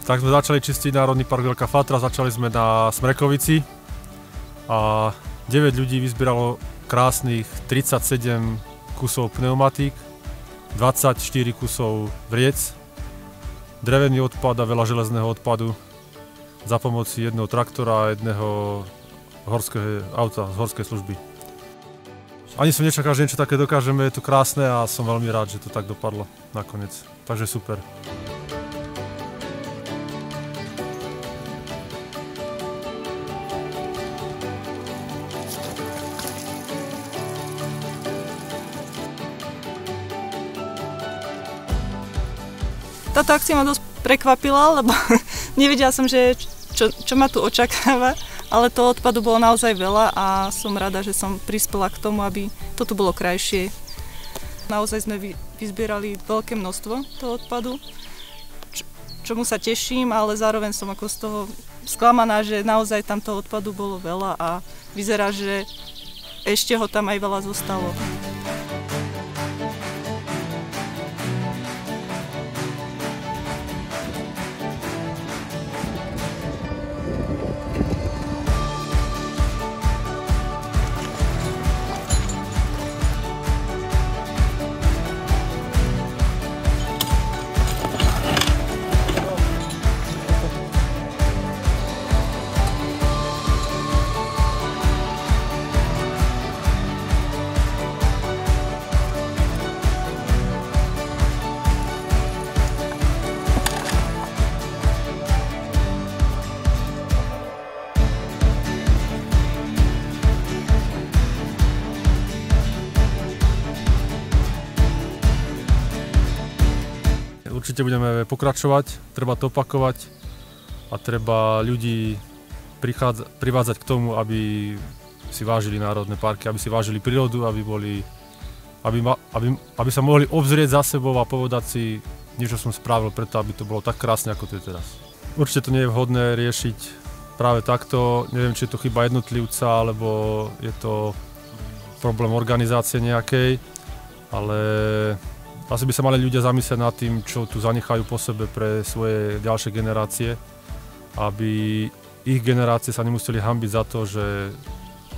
Tak sme začali čistiť Národný park Veľká Fatra, začali sme na Smrekovici a 9 ľudí vyzbieralo krásnych 37 kusov pneumatík, 24 kusov vriec, drevený odpad a veľa železného odpadu za pomoci jedného traktora a jedného horského auta z horskej služby. Ani som nečakal, že niečo také dokážeme, je to krásne a som veľmi rád, že to tak dopadlo nakoniec. Takže super. Táto akcia ma dosť prekvapila, lebo nevedela som, že čo ma tu očakáva, ale toho odpadu bolo naozaj veľa a som rada, že som prispela k tomu, aby to tu bolo krajšie. Naozaj sme vyzbierali veľké množstvo toho odpadu, čomu sa teším, ale zároveň som ako z toho sklamaná, že naozaj tam toho odpadu bolo veľa a vyzerá, že ešte ho tam aj veľa zostalo. Určite budeme pokračovať, treba to opakovať a treba ľudí privádzať k tomu, aby si vážili národné parky, aby si vážili prírodu, aby sa mohli obzrieť za sebou a povedať si, niečo som spravil preto, aby to bolo tak krásne, ako to je teraz. Určite to nie je vhodné riešiť práve takto, neviem, či je to chyba jednotlivca, alebo je to problém organizácie nejakej, ale asi by sa mali ľudia zamyslieť nad tým, čo tu zanechajú po sebe pre svoje ďalšie generácie, aby ich generácie sa nemuseli hanbiť za to, že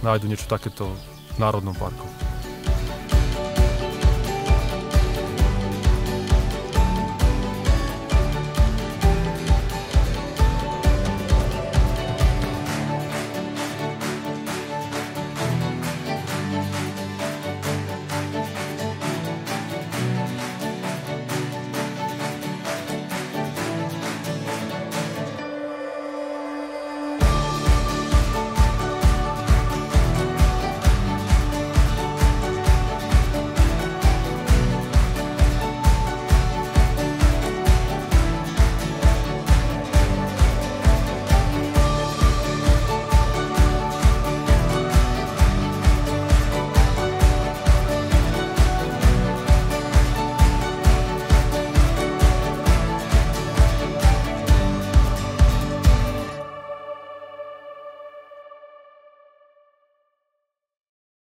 nájdu niečo takéto v Národnom parku.